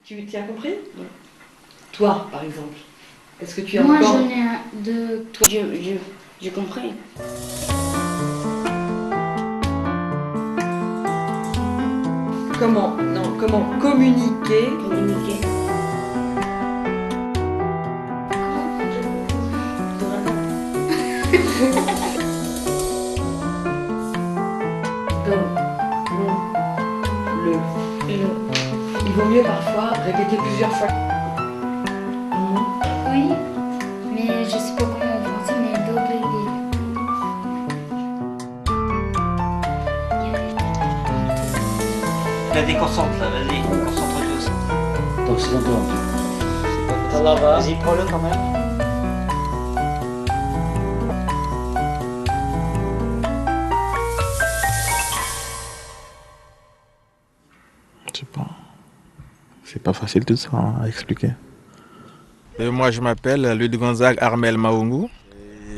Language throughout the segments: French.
Tu as compris? Oui. Toi, par exemple, est-ce que tu as Moi, encore... j'en ai un de... Toi, J'ai compris. comment communiquer Communiquer. comme le. Il vaut mieux parfois répéter plusieurs fois. Oui, mais je sais pas comment en français, mais d'obliger. La déconcentre, là, vas-y, concentre-toi aussi. Donc c'est un peu Vas-y, prends-le quand même. Je sais pas. C'est pas facile tout ça à expliquer. Moi, je m'appelle Ludo Gonzague Armel Maungu.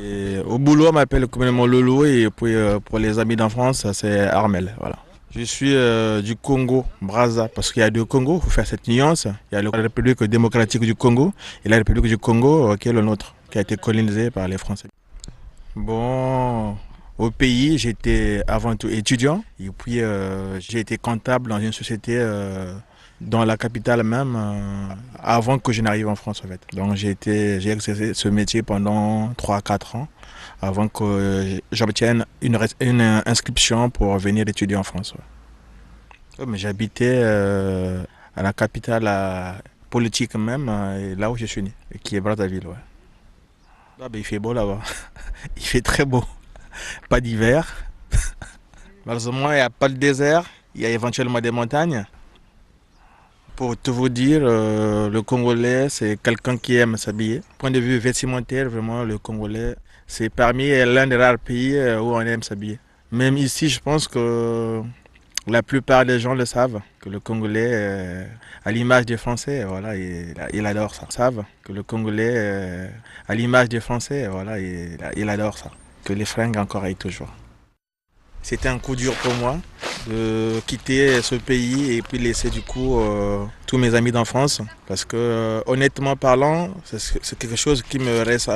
Et au boulot, on m'appelle communément Lolo. Et puis pour les amis d'enfance, c'est Armel. Voilà. Je suis du Congo, Brazza, parce qu'il y a deux Congos, il faut faire cette nuance. Il y a la République démocratique du Congo et la République du Congo, qui est le nôtre, qui a été colonisée par les Français. Bon, au pays, j'étais avant tout étudiant. Et puis, j'ai été comptable dans une société dans la capitale même, avant que je n'arrive en France en fait. Donc j'ai exercé ce métier pendant 3 à 4 ans, avant que j'obtienne une inscription pour venir étudier en France. Ouais. Mais j'habitais à la capitale politique même, là où je suis né, qui est Brazzaville. Ouais. Ah, ben, il fait beau là-bas, il fait très beau, pas d'hiver. Malheureusement, il n'y a pas de désert, il y a éventuellement des montagnes. Pour tout vous dire, le Congolais, c'est quelqu'un qui aime s'habiller. Point de vue vestimentaire, vraiment, le Congolais, c'est parmi l'un des rares pays où on aime s'habiller. Même ici, je pense que la plupart des gens le savent, que le Congolais, à l'image des Français, voilà, il adore ça. Ils savent que le Congolais, à l'image des Français, voilà, il adore ça. Que les fringues encore aillent toujours. C'était un coup dur pour moi de quitter ce pays et puis laisser du coup tous mes amis d'enfance. Parce que honnêtement parlant, c'est quelque chose qui me reste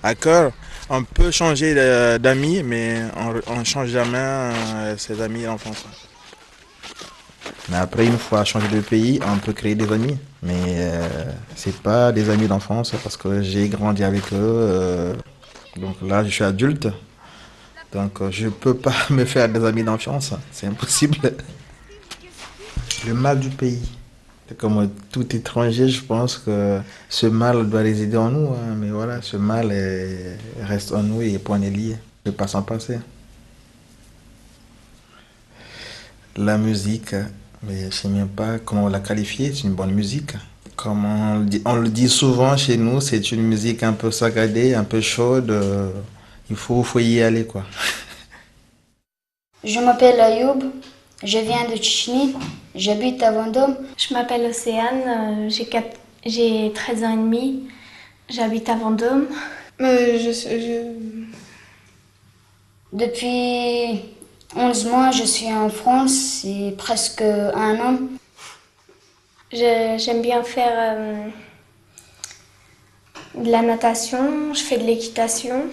à cœur. On peut changer d'amis, mais on ne change jamais ses amis d'enfance. Mais après, une fois changé de pays, on peut créer des amis. Mais c'est pas des amis d'enfance parce que j'ai grandi avec eux. Donc là, je suis adulte. Donc je ne peux pas me faire des amis d'enfance, c'est impossible. Le mal du pays. Comme tout étranger, je pense que ce mal doit résider en nous. Hein, mais voilà, ce mal reste en nous et on est lié. Je ne peux pas s'en passer. La musique, mais je ne sais même pas comment la qualifier, c'est une bonne musique. Comme on le dit souvent chez nous, c'est une musique un peu saccadée, un peu chaude. Il faut y aller quoi. Je m'appelle Ayoub, je viens de Tchétchénie, j'habite à Vendôme. Je m'appelle Océane, j'ai 13 ans et demi, j'habite à Vendôme. Depuis 11 mois, je suis en France, c'est presque un an. J'aime bien faire de la natation, je fais de l'équitation.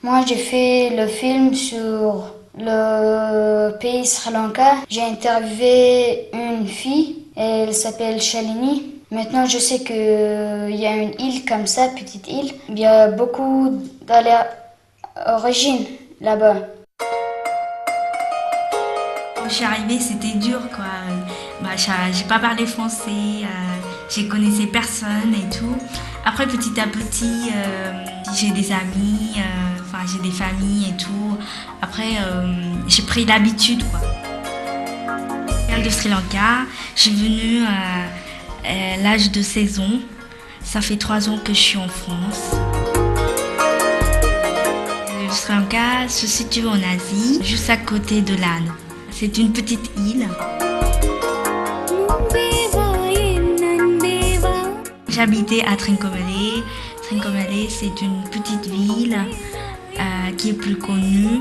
Moi, j'ai fait le film sur le pays Sri Lanka. J'ai interviewé une fille, elle s'appelle Shalini. Maintenant, je sais qu'il y a une île comme ça, petite île. Il y a beaucoup d'origines là-bas. Quand je suis arrivée, c'était dur, quoi. J'ai pas parlé français, je connaissais personne et tout. Après, petit à petit, j'ai des amis, j'ai des familles et tout. Après, j'ai pris l'habitude, quoi. Je viens de Sri Lanka, je suis venue à l'âge de 16 ans. Ça fait 3 ans que je suis en France. Le Sri Lanka se situe en Asie, juste à côté de l'Inde. C'est une petite île. J'habitais à Trincomalee. Trincomalee, c'est une petite ville qui est plus connue.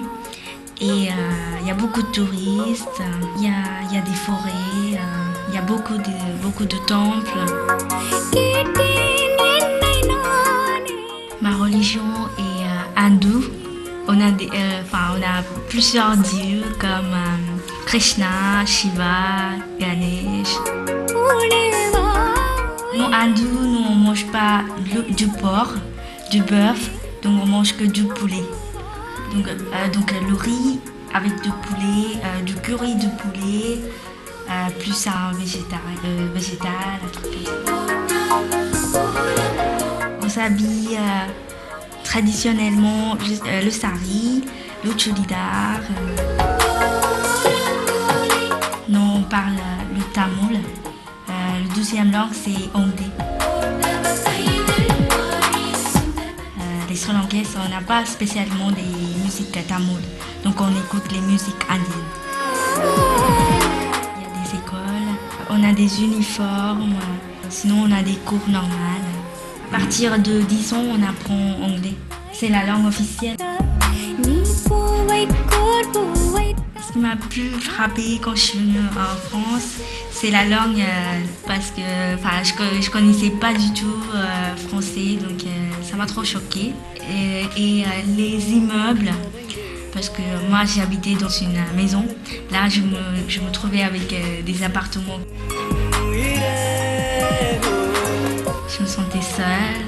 Et il y a beaucoup de touristes. Il y a des forêts, il y a beaucoup de temples. Ma religion est hindoue. On a plusieurs dieux comme Krishna, Shiva, Ganesh. Nous, hindous, nous on mange pas du porc, du bœuf, donc on mange que du poulet. Donc le riz avec du poulet, du curry de poulet, plus un végétal, un truc comme ça. On s'habille traditionnellement le sari, le churidar. Nous on parle le tamoul. Le 12e langue c'est Ongde. Les Sri Lankais, on n'a pas spécialement des musiques tamoul, donc on écoute les musiques indiennes. Il y a des écoles, on a des uniformes, sinon on a des cours normales. À partir de 10 ans, on apprend anglais. C'est la langue officielle. Ce qui m'a plus frappé quand je suis venue en France, c'est la langue parce que je connaissais pas du tout français, donc ça m'a trop choquée. Et les immeubles, parce que moi j'ai habité dans une maison, là je me trouvais avec des appartements. Je me sentais seule.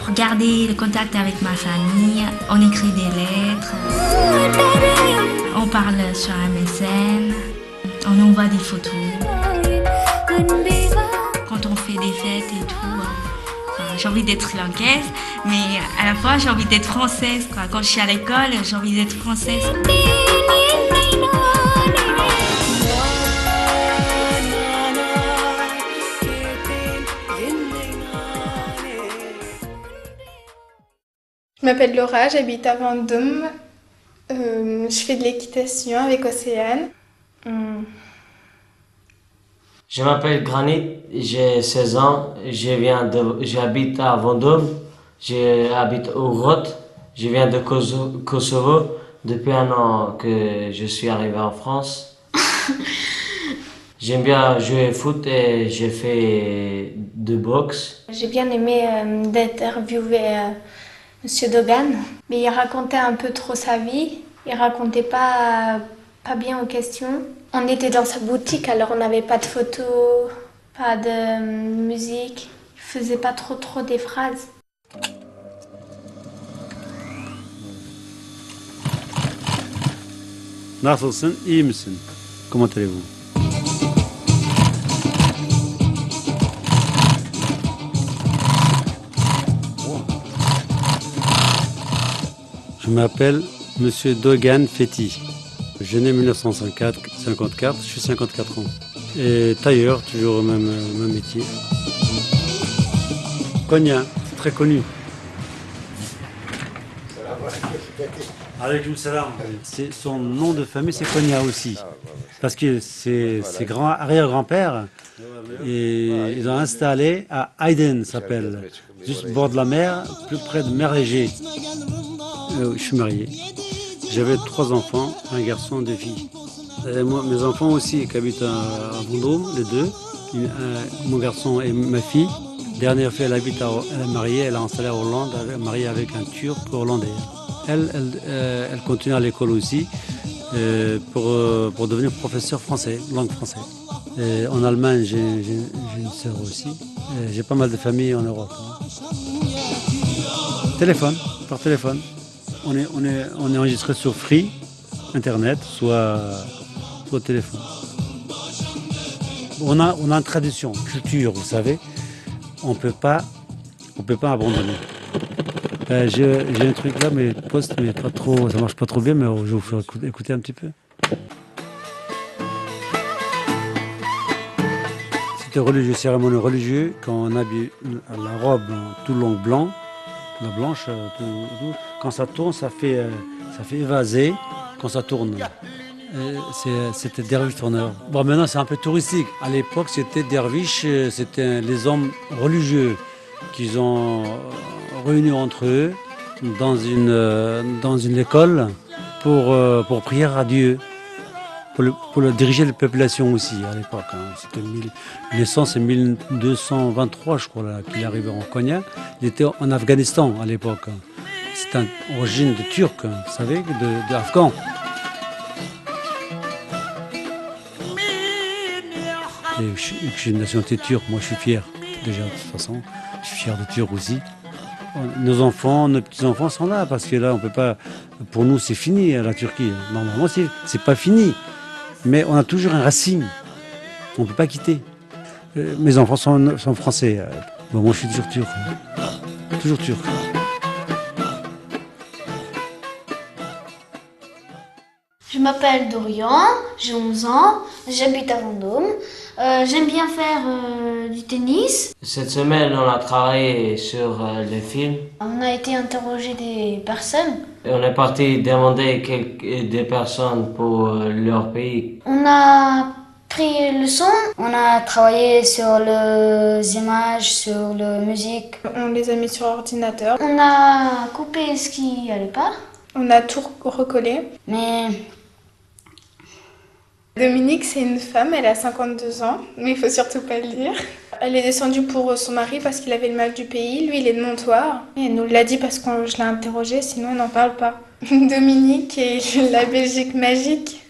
Pour garder le contact avec ma famille, on écrit des lettres, on parle sur MSN, on envoie des photos. Quand on fait des fêtes et tout, j'ai envie d'être sri-lankaise, mais à la fois j'ai envie d'être française. Quand je suis à l'école, j'ai envie d'être française. Je m'appelle Laura, j'habite à Vendôme. Je fais de l'équitation avec Océane. Je m'appelle Granit, j'ai 16 ans, j'habite à Vendôme, j'habite au Roth, je viens de Kosovo. Depuis 1 an que je suis arrivé en France. J'aime bien jouer au foot et j'ai fait de boxe. J'ai bien aimé d'interviewer Monsieur Dogan, mais il racontait un peu trop sa vie, il racontait pas bien aux questions. On était dans sa boutique, alors on n'avait pas de photos, pas de musique, il faisait pas trop des phrases. Nasılsın, iyi misin? Comment allez-vous? Je m'appelle Monsieur Dogan Fethi. Je suis né en 1954, je suis 54 ans. Et tailleur, toujours au même métier. Konya, c'est très connu. Alaykoum salam. Son nom de famille, c'est Konya aussi. Parce que ses arrière-grands-pères, ils ont installé à Aydin, s'appelle, juste au bord de la mer, plus près de Merégé. Je suis marié. J'avais 3 enfants, un garçon, 2 filles. Et moi, mes enfants aussi, qui habitent à Vendôme, les 2. Mon garçon et ma fille. Dernière fille, elle est mariée, elle est installée à Hollande, elle est mariée avec un Turc hollandais. Elle continue à l'école aussi pour devenir professeur français, langue française. Et en Allemagne, j'ai une sœur aussi. Et j'ai pas mal de familles en Europe. Téléphone, par téléphone. On est enregistré sur Free, Internet, soit téléphone. On a une tradition, culture, vous savez. On peut pas abandonner. J'ai un truc là, mais pas trop, ça marche pas trop bien, mais je vais vous faire écouter un petit peu. C'était religieux, cérémonie religieuse, quand on habille la robe tout long blanc, la blanche, tout. Quand ça tourne, ça fait évaser. Quand ça tourne, c'était derviche tourneur. Bon, maintenant c'est un peu touristique. À l'époque, c'était derviche, c'était les hommes religieux qu'ils ont réunis entre eux dans une école pour prier à Dieu. diriger la population aussi à l'époque. Hein. C'était 1900, c'est 1223, je crois, qu'il est arrivé en Konya. Il était en Afghanistan à l'époque. C'est une origine de Turc, vous savez, d'Afghan. Et j'ai une nationalité turque, moi je suis fier, déjà de toute façon. Je suis fier de Turc aussi. Nos enfants, nos petits-enfants sont là, parce que là, on peut pas. Pour nous, c'est fini, la Turquie. Normalement, c'est pas fini. Mais on a toujours un racine. On ne peut pas quitter. Mes enfants sont français. Bon, moi, je suis toujours turc. Toujours turc. Je m'appelle Dorian, j'ai 11 ans, j'habite à Vendôme. J'aime bien faire du tennis. Cette semaine, on a travaillé sur le film. On a été interroger des personnes. Et on est parti demander des personnes pour leur pays. On a pris le son, on a travaillé sur les images, sur la musique. On les a mis sur ordinateur. On a coupé ce qui allait pas. On a tout recollé. Mais Dominique, c'est une femme, elle a 52 ans, mais il faut surtout pas le dire. Elle est descendue pour son mari parce qu'il avait le mal du pays. Lui, il est de Montoire. Et elle nous l'a dit parce que je l'ai interrogé, sinon elle n'en parle pas. Dominique et la Belgique magique.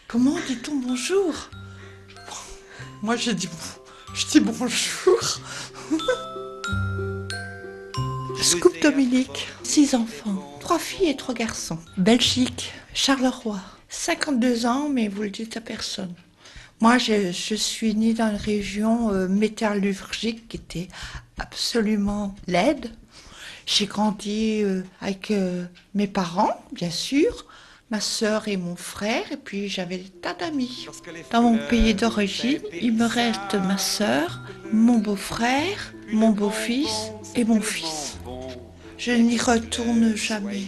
Comment dit-on bonjour? Moi, je dis bonjour. Scoop Dominique, 6 enfants, 3 filles et 3 garçons. Belgique, Charleroi, 52 ans, mais vous le dites à personne. Moi, je suis née dans une région métallurgique qui était absolument laide. J'ai grandi avec mes parents, bien sûr, ma sœur et mon frère, et puis j'avais des tas d'amis. Dans mon pays d'origine, il me reste ma sœur, mon beau-frère, mon beau-fils et mon fils. Je n'y retourne jamais.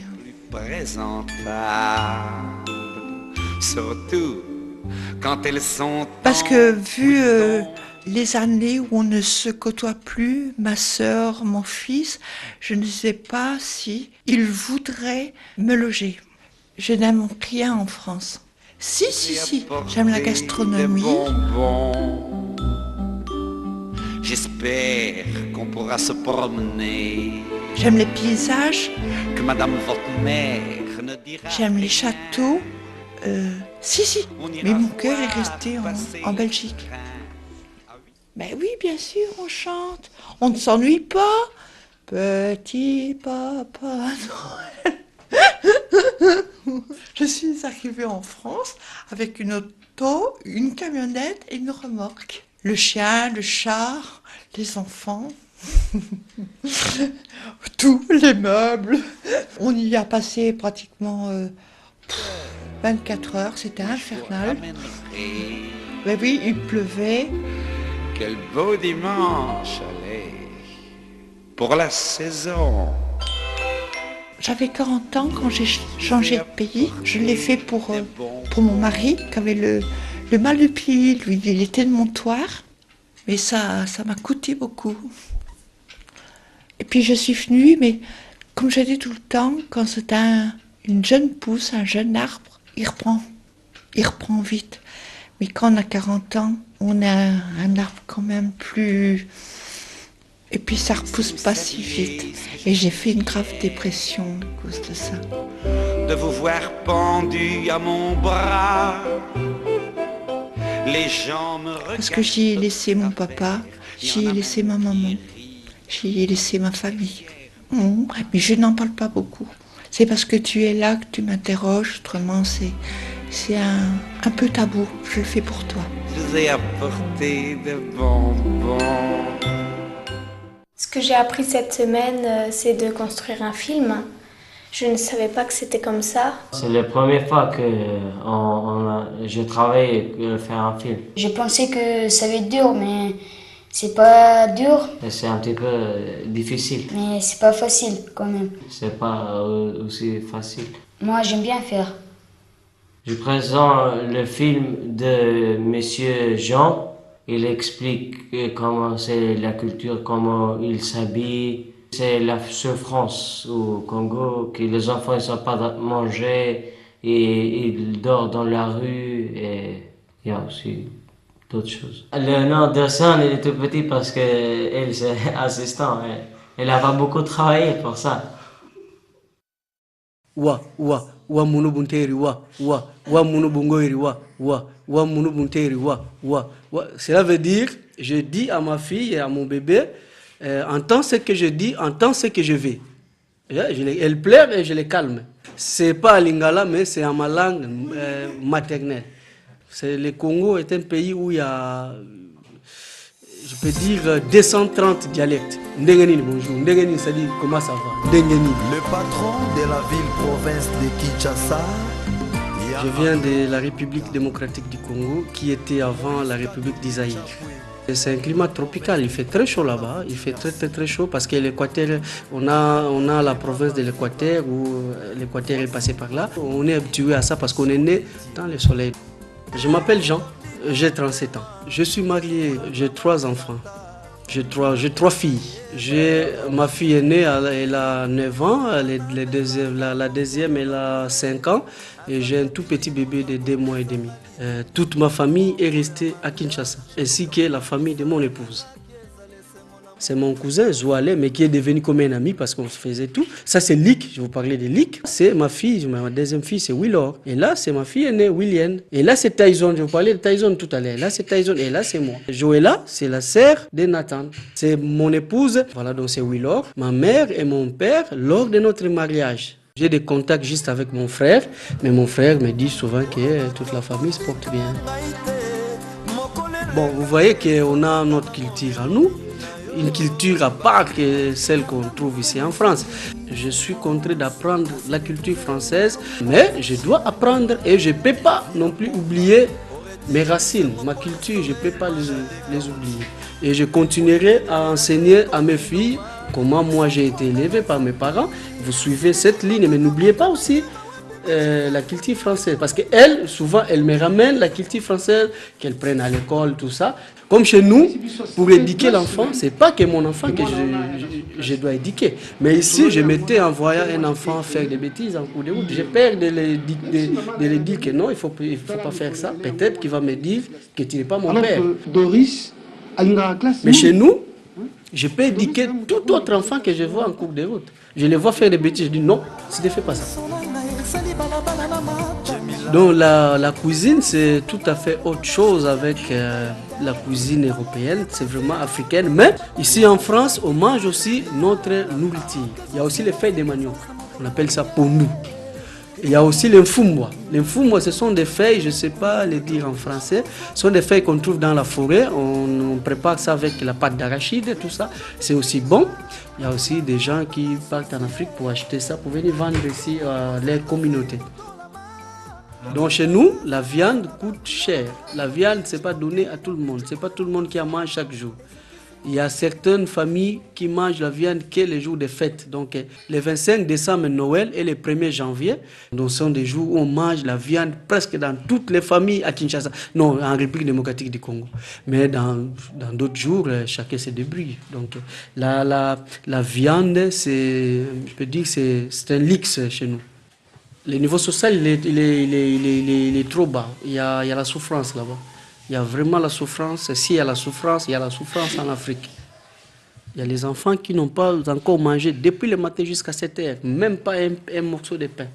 Surtout quand elles sont. Parce que vu les années où on ne se côtoie plus, ma sœur, mon fils, je ne sais pas si ils voudraient me loger. Je n'aime rien en France. Si, j'aime la gastronomie. J'espère qu'on pourra se promener. J'aime les paysages. Que madame votre mère ne dira. J'aime les châteaux. Si, mais mon cœur est resté en Belgique. Ben oui, bien sûr, on chante. On ne s'ennuie pas. Petit papa Noël. Je suis arrivée en France avec une auto, une camionnette et une remorque. Le chien, le chat, les enfants, tous les meubles. On y a passé pratiquement 24 heures, c'était infernal. Mais oui, il pleuvait. Quel beau dimanche, allez, pour la saison. J'avais 40 ans quand j'ai changé de pays. Je l'ai fait pour mon mari qui avait le mal du pied. Lui, il était de Montoire. Mais ça m'a coûté beaucoup. Et puis je suis venue, mais comme je dis tout le temps, quand c'est une jeune pousse, un jeune arbre, il reprend vite. Mais quand on a 40 ans, on a un arbre quand même plus... Et puis ça repousse pas si vite. Et j'ai fait une grave dépression à cause de ça. De vous voir pendu à mon bras. Les gens me regardent. Parce que j'y ai laissé mon papa, j'y ai laissé ma maman, j'y ai laissé ma famille. Mais je n'en parle pas beaucoup. C'est parce que tu es là que tu m'interroges, autrement c'est un peu tabou. Je le fais pour toi. Je vous ai apporté de bonbons. Ce que j'ai appris cette semaine, c'est de construire un film. Je ne savais pas que c'était comme ça. C'est la première fois que je travaille à faire un film. je pensais que ça va être dur, mais c'est pas dur. C'est un petit peu difficile. Mais c'est pas facile quand même. C'est pas aussi facile. Moi, j'aime bien faire. Je présente le film de Monsieur Jean. Il explique comment c'est la culture, comment il s'habille. C'est la souffrance au Congo, que les enfants ne savent pas manger et ils dorment dans la rue et il y a aussi d'autres choses. Le nom de Sam, il était petit parce qu'elle c'est assistant. Elle a pas beaucoup travaillé pour ça. Wa munu bunteri wa munu bungoiri wa munu bunteri wa. Cela veut dire, je dis à ma fille et à mon bébé, entends ce que je dis, entends ce que je vais. Elle pleure et je les calme. C'est pas à Lingala, mais c'est en ma langue maternelle. Le Congo est un pays où il y a, je peux dire, 230 dialectes. Ndengeni, bonjour. Ndengeni, ça dit comment ça va. Ndengeni. Le patron de la ville-province de Kinshasa. Je viens de la République démocratique du Congo, qui était avant la République d'Isaïe. C'est un climat tropical, il fait très chaud là-bas, il fait très chaud parce que l'Équateur, on a la province de l'Équateur où l'Équateur est passé par là. On est habitué à ça parce qu'on est né dans le soleil. Je m'appelle Jean, j'ai 37 ans. Je suis marié, j'ai 3 enfants. J'ai trois filles. Ma fille est née, elle a 9 ans, la deuxième elle a 5 ans et j'ai un tout petit bébé de 2 mois et demi. Toute ma famille est restée à Kinshasa, ainsi que la famille de mon épouse. C'est mon cousin Zoualé, mais qui est devenu comme un ami parce qu'on se faisait tout. Ça c'est Lick, je vous parlais de Lick. C'est ma fille, ma deuxième fille c'est Willor. Et là c'est ma fille aînée William. Et là c'est Tyson, je vous parlais de Tyson tout à l'heure. Là c'est Tyson et là c'est moi. Joëlla, c'est la sœur de Nathan. C'est mon épouse, voilà donc c'est Willor. Ma mère et mon père lors de notre mariage. J'ai des contacts juste avec mon frère, mais mon frère me dit souvent que toute la famille se porte bien. Bon, vous voyez qu'on a notre culture à nous. Une culture à part que celle qu'on trouve ici en France. Je suis contraint d'apprendre la culture française, mais je dois apprendre et je ne peux pas non plus oublier mes racines, ma culture, je ne peux pas les oublier. Et je continuerai à enseigner à mes filles comment moi j'ai été élevé par mes parents. Vous suivez cette ligne, mais n'oubliez pas aussi la culture française, parce qu'elle, souvent, elle me ramène la culture française, qu'elle prenne à l'école, tout ça. Comme chez nous, pour éduquer l'enfant, c'est pas que mon enfant que je dois éduquer. Mais ici, je m'étais envoyé un enfant faire des bêtises en cours de route. J'ai peur de lui dire que non, il faut pas faire ça. Peut-être qu'il va me dire que tu n'es pas mon père. Doris, mais chez nous, je peux éduquer tout autre enfant que je vois en cours de route. Je les vois faire des bêtises, je dis non, tu ne fais pas ça. Donc la cuisine, c'est tout à fait autre chose avec la cuisine européenne, c'est vraiment africaine. Mais ici en France, on mange aussi notre nourriture. Il y a aussi les feuilles de manioc, on appelle ça pondu. Il y a aussi les mfumbwa. Les mfumbwa, ce sont des feuilles, je ne sais pas les dire en français, ce sont des feuilles qu'on trouve dans la forêt. On prépare ça avec la pâte d'arachide et tout ça. C'est aussi bon. Il y a aussi des gens qui partent en Afrique pour acheter ça, pour venir vendre ici à leur communauté. Donc chez nous, la viande coûte cher. La viande, ce n'est pas donné à tout le monde. Ce n'est pas tout le monde qui en mange chaque jour. Il y a certaines familles qui mangent la viande que les jours de fête. Donc les 25 décembre, Noël et le 1er janvier, donc ce sont des jours où on mange la viande presque dans toutes les familles à Kinshasa. Non, en République démocratique du Congo. Mais dans d'autres jours, chacun se débrouille. Donc la viande, je peux dire, c'est un luxe chez nous. Le niveau social, il est trop bas. Il y a la souffrance là-bas. Il y a vraiment la souffrance. S'il y a la souffrance, il y a la souffrance en Afrique. Il y a les enfants qui n'ont pas encore mangé depuis le matin jusqu'à 7 heures, même pas un morceau de pain.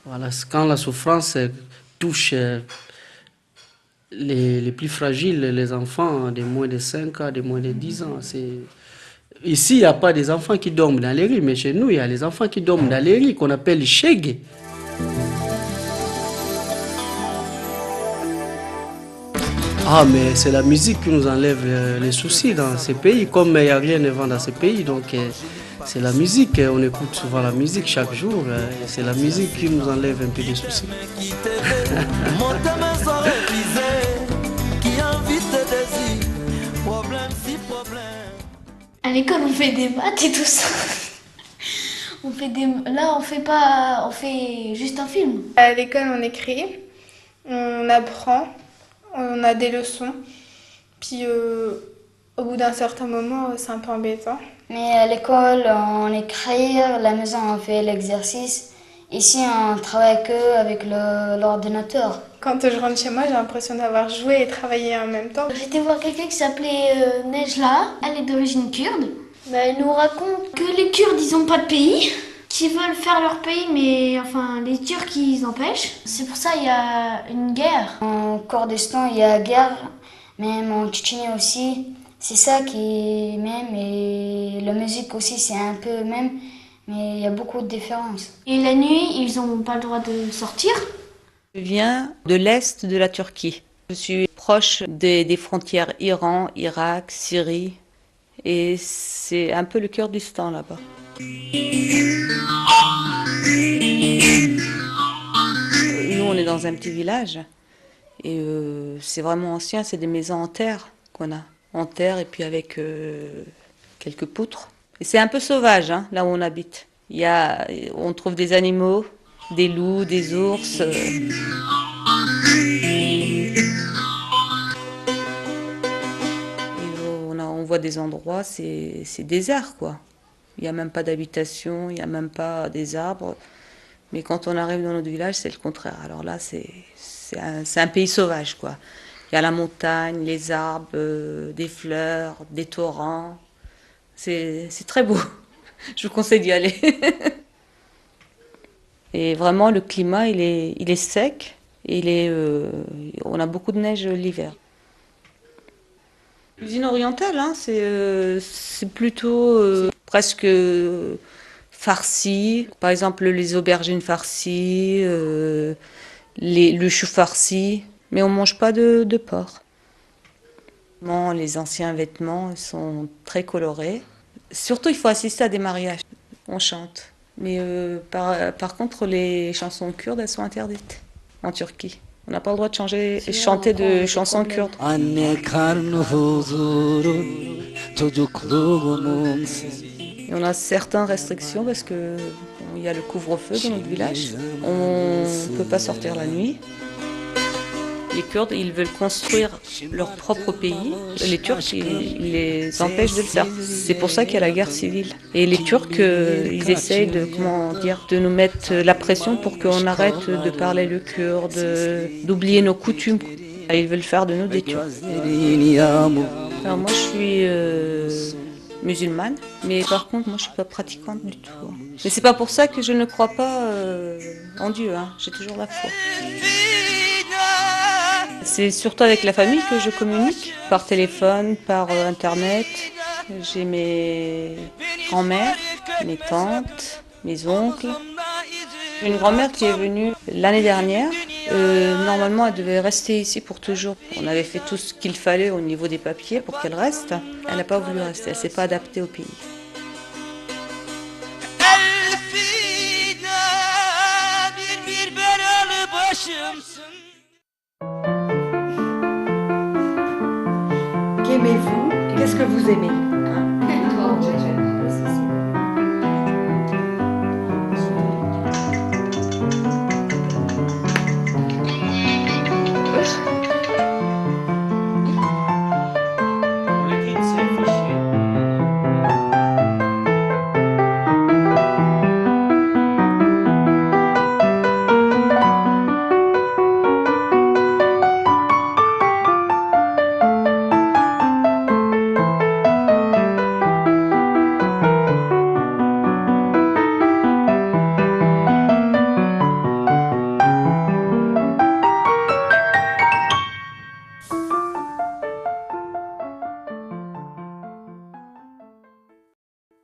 Voilà, quand la souffrance touche les plus fragiles, les enfants de moins de 5 ans, de moins de 10 ans, ici, il n'y a pas des enfants qui dorment dans les rues, mais chez nous, il y a les enfants qui dorment dans les rues, qu'on appelle Chegue. Ah, mais c'est la musique qui nous enlève les soucis dans ces pays, comme il n'y a rien de vent dans ces pays, donc c'est la musique, on écoute souvent la musique chaque jour, c'est la musique qui nous enlève un peu des soucis. À l'école, on fait des maths et tout ça. Là, on fait juste un film. À l'école, on écrit, on apprend, on a des leçons. Puis, au bout d'un certain moment, c'est un peu embêtant. Mais à l'école, on écrit, à la maison, on fait l'exercice. Ici, on travaille que avec l'ordinateur. Quand je rentre chez moi, j'ai l'impression d'avoir joué et travaillé en même temps. J'étais voir quelqu'un qui s'appelait Nejla, elle est d'origine kurde. Elle nous raconte que les Kurdes, ils n'ont pas de pays, qu'ils veulent faire leur pays, mais enfin, les Turcs, ils empêchent. C'est pour ça qu'il y a une guerre. En Kurdistan, il y a guerre, même en Tchétchénie aussi. C'est ça qui est même, et la musique aussi, c'est un peu même, mais il y a beaucoup de différences. Et la nuit, ils n'ont pas le droit de sortir. Je viens de l'est de la Turquie. Je suis proche des frontières Iran, Irak, Syrie. Et c'est un peu le Kurdistan là-bas. Nous, on est dans un petit village. Et c'est vraiment ancien, c'est des maisons en terre qu'on a. En terre et puis avec quelques poutres. Et c'est un peu sauvage, hein, là où on habite. On trouve des animaux, des loups, des ours. On voit des endroits, c'est désert, quoi. Il n'y a même pas d'habitation, il n'y a même pas des arbres. Mais quand on arrive dans notre village, c'est le contraire. Alors là, c'est un pays sauvage, quoi. Il y a la montagne, les arbres, des fleurs, des torrents. C'est très beau. Je vous conseille d'y aller. Et vraiment, le climat, il est sec. On a beaucoup de neige l'hiver. Cuisine orientale, hein, c'est plutôt presque farci. Par exemple, les aubergines farcies, le chou farci. Mais on ne mange pas de porc. Les anciens vêtements sont très colorés. Surtout, il faut assister à des mariages. On chante. Mais par contre, les chansons kurdes, elles sont interdites en Turquie. On n'a pas le droit de chanter de chansons kurdes. Et on a certaines restrictions parce qu'il y a le couvre-feu dans notre village. On ne peut pas sortir la nuit. Les Kurdes, ils veulent construire leur propre pays. Les Turcs, ils les empêchent de le faire. C'est pour ça qu'il y a la guerre civile. Et les Turcs, ils essayent de nous mettre la pression pour qu'on arrête de parler le kurde, d'oublier nos coutumes. Et ils veulent faire de nous des Turcs. Alors moi, je suis musulmane, mais par contre, moi, je suis pas pratiquante du tout. Mais c'est pas pour ça que je ne crois pas en Dieu. Hein. J'ai toujours la foi. C'est surtout avec la famille que je communique, par téléphone, par internet. J'ai mes grands-mères, mes tantes, mes oncles. J'ai une grand-mère qui est venue l'année dernière. Normalement, elle devait rester ici pour toujours. On avait fait tout ce qu'il fallait au niveau des papiers pour qu'elle reste. Elle n'a pas voulu rester, elle ne s'est pas adaptée au pays. Qu'aimez-vous? Qu'est-ce que vous aimez?